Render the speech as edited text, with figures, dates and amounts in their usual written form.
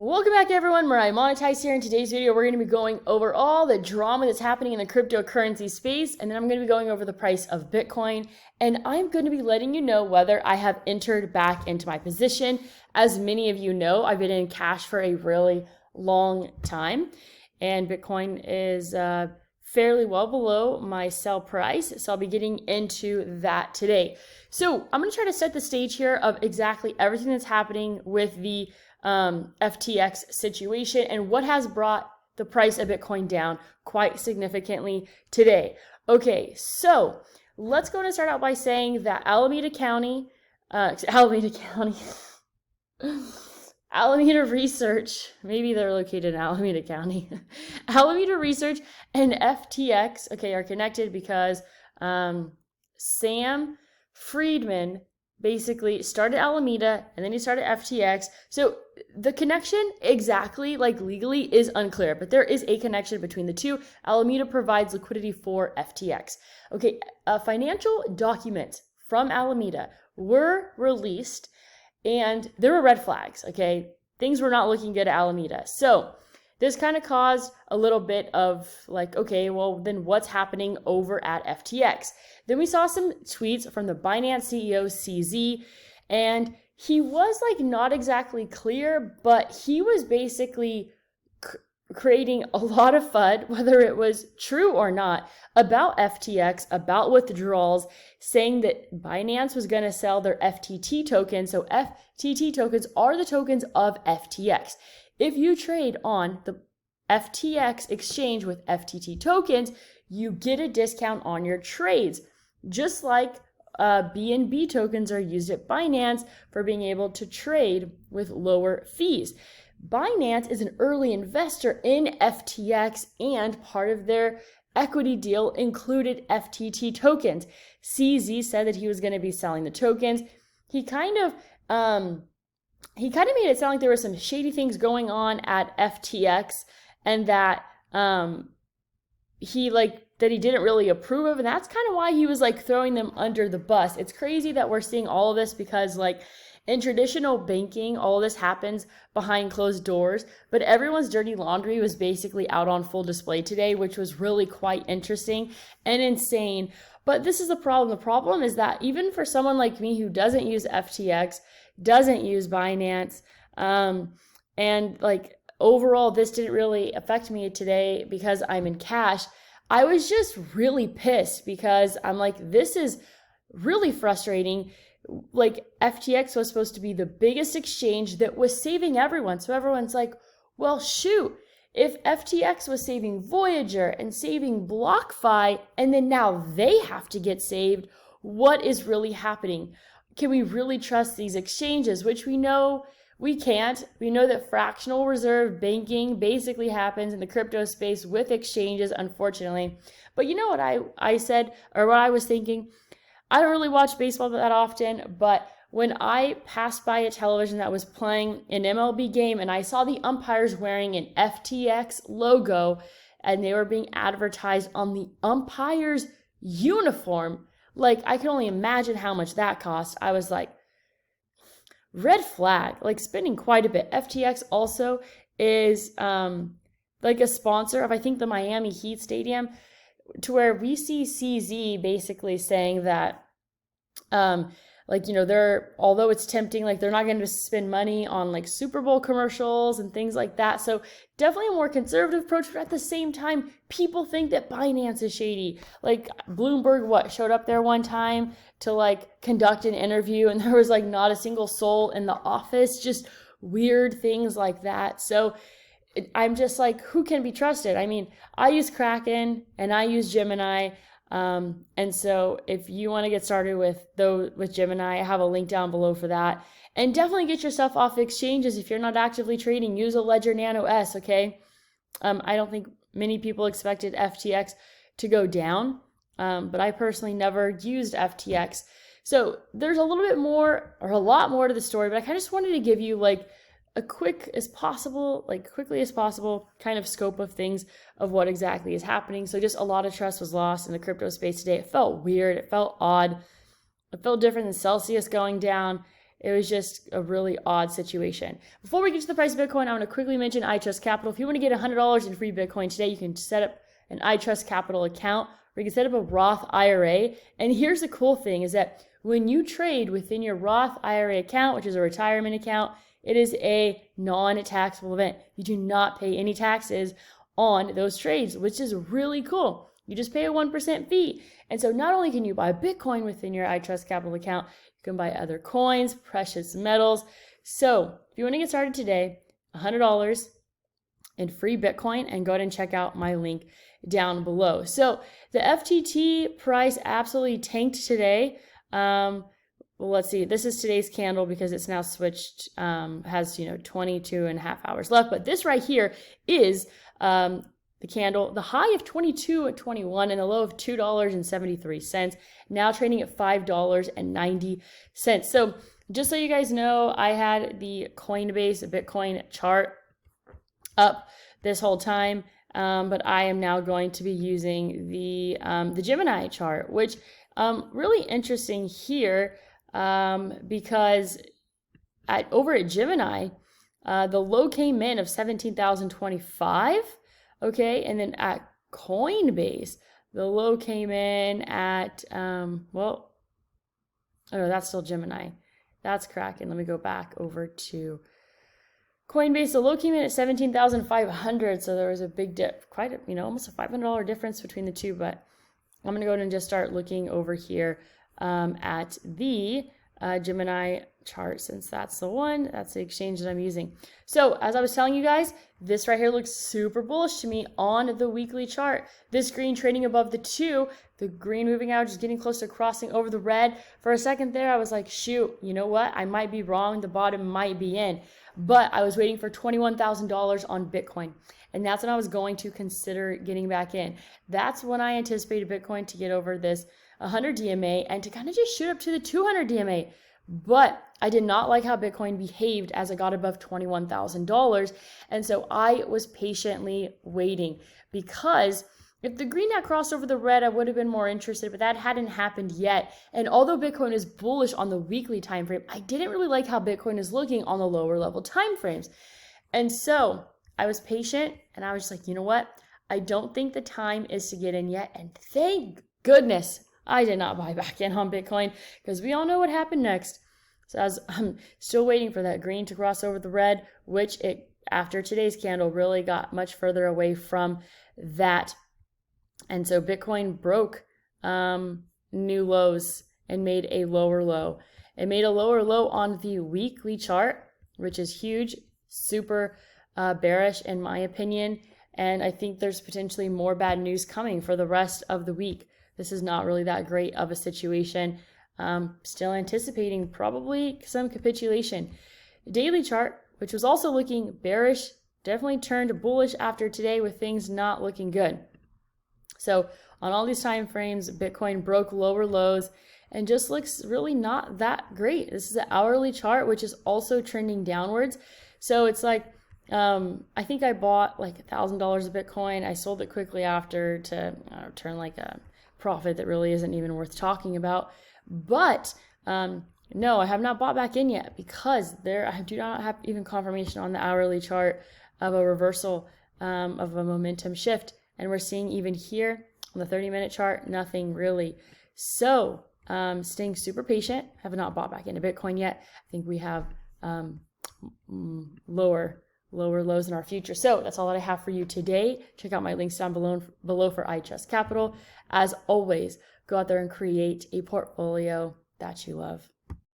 Welcome back everyone, Mariah Monetize here. In today's video, we're going to be going over all the drama that's happening in the cryptocurrency space, and then I'm going to be going over the price of Bitcoin, and I'm going to be letting you know whether I have entered back into my position. As many of you know, I've been in cash for a really long time, and Bitcoin is fairly well below my sell price, so I'll be getting into that today. So I'm going to try to set the stage here of exactly everything that's happening with the FTX situation and what has brought the price of Bitcoin down quite significantly today. Okay, so let's go and start out by saying that Alameda Research, maybe they're located in Alameda County. Alameda Research and FTX, okay, are connected because Sam Friedman basically started Alameda and then he started FTX. So the connection exactly, like legally, is unclear, but there is a connection between the two. Alameda provides liquidity for FTX. Okay, financial documents from Alameda were released and there were red flags, okay? Things were not looking good at Alameda. So this kind of caused a little bit of like, okay, well, then what's happening over at FTX? Then we saw some tweets from the Binance CEO, CZ, and he was like not exactly clear, but he was basically creating a lot of FUD, whether it was true or not, about FTX, about withdrawals, saying that Binance was going to sell their FTT tokens. So FTT tokens are the tokens of FTX. If you trade on the FTX exchange with FTT tokens, you get a discount on your trades, just like BNB tokens are used at Binance for being able to trade with lower fees. Binance is an early investor in FTX, and part of their equity deal included FTT tokens. CZ said that he was going to be selling the tokens. He kind of made it sound like there were some shady things going on at FTX, and that he didn't really approve of, and that's kind of why he was like throwing them under the bus. It's crazy that we're seeing all of this because like in traditional banking, all of this happens behind closed doors, but everyone's dirty laundry was basically out on full display today, which was really quite interesting and insane. But this is the problem. The problem is that even for someone like me who doesn't use FTX, doesn't use Binance, and like overall this didn't really affect me today because I'm in cash, I was just really pissed because I'm like, this is really frustrating. Like FTX was supposed to be the biggest exchange that was saving everyone. So everyone's like, well, shoot, if FTX was saving Voyager and saving BlockFi, and then now they have to get saved, what is really happening? Can we really trust these exchanges? Which we know we can't. We know that fractional reserve banking basically happens in the crypto space with exchanges, unfortunately. But you know what I said, or what I was thinking? I don't really watch baseball that often, but when I passed by a television that was playing an MLB game and I saw the umpires wearing an FTX logo and they were being advertised on the umpire's uniform, like I can only imagine how much that cost. I was like, red flag, like spending quite a bit. FTX also is like a sponsor of, I think, the Miami Heat Stadium, to where we see CZ basically saying that, they're, although it's tempting, like they're not going to spend money on like Super Bowl commercials and things like that. So definitely a more conservative approach, but at the same time, people think that Binance is shady. Like Bloomberg, showed up there one time to like conduct an interview and there was like not a single soul in the office, just weird things like that. So I'm just like, who can be trusted? I mean, I use Kraken and I use Gemini. And so if you want to get started with Gemini, I have a link down below for that. And definitely get your stuff off exchanges. If you're not actively trading, use a Ledger Nano S, okay? I don't think many people expected FTX to go down, but I personally never used FTX. So there's a little bit more, or a lot more to the story, but I kind of just wanted to give you like a quickly as possible kind of scope of things of what exactly is happening. So just a lot of trust was lost in the crypto space today. It felt weird. It felt odd. It felt different than Celsius going down. It was just a really odd situation. Before we get to the price of Bitcoin, I want to quickly mention iTrust Capital. If you want to get $100 in free Bitcoin today, you can set up an iTrust Capital account, or you can set up a Roth IRA. And here's the cool thing is that when you trade within your Roth IRA account, which is a retirement account, it is a non-taxable event. You do not pay any taxes on those trades, which is really cool. You just pay a 1% fee. And so not only can you buy Bitcoin within your iTrust Capital account, you can buy other coins, precious metals. So if you want to get started today, $100 in free Bitcoin, and go ahead and check out my link down below. So the FTT price absolutely tanked today. Well, let's see. This is today's candle because it's now switched, has, 22 and a half hours left. But this right here is the candle, the high of 22.21 and the low of $2.73, now trading at $5.90. So just so you guys know, I had the Coinbase Bitcoin chart up this whole time, but I am now going to be using the Gemini chart, which really interesting here because over at Gemini, the low came in of 17,025. Okay, and then at Coinbase, the low came in at, oh no, that's still Gemini. That's Kraken. Let me go back over to Coinbase. The low came in at 17,500, so there was a big dip, almost a $500 difference between the two, but I'm going to go ahead and just start looking over here at the Gemini chart, since that's the exchange that I'm using. So as I was telling you guys, this right here looks super bullish to me on the weekly chart. This green trading above the 2, the green moving average is getting close to crossing over the red. For a second there, I was like, shoot, you know what? I might be wrong. The bottom might be in. But I was waiting for $21,000 on Bitcoin. And that's when I was going to consider getting back in. That's when I anticipated Bitcoin to get over this 100 DMA and to kind of just shoot up to the 200 DMA. But I did not like how Bitcoin behaved as it got above $21,000. And so I was patiently waiting, because if the green had crossed over the red, I would have been more interested, but that hadn't happened yet. And although Bitcoin is bullish on the weekly time frame, I didn't really like how Bitcoin is looking on the lower level time frames. And so I was patient, and I was just like, you know what? I don't think the time is to get in yet. And thank goodness I did not buy back in on Bitcoin, because we all know what happened next. So I'm still waiting for that green to cross over the red, which after today's candle really got much further away from that. And so Bitcoin broke new lows and made a lower low. It made a lower low on the weekly chart, which is huge, super bearish in my opinion. And I think there's potentially more bad news coming for the rest of the week. This is not really that great of a situation. Still anticipating probably some capitulation. Daily chart, which was also looking bearish, definitely turned bullish after today with things not looking good. So on all these time frames, Bitcoin broke lower lows and just looks really not that great. This is an hourly chart, which is also trending downwards. So it's like, I think I bought like $1,000 of Bitcoin. I sold it quickly after to turn like a profit that really isn't even worth talking about. But no, I have not bought back in yet, because I do not have even confirmation on the hourly chart of a reversal of a momentum shift. And we're seeing even here on the 30-minute chart, nothing really. So staying super patient. Have not bought back into Bitcoin yet. I think we have lower lows in our future. So that's all that I have for you today. Check out my links down below for iTrust Capital. As always, go out there and create a portfolio that you love.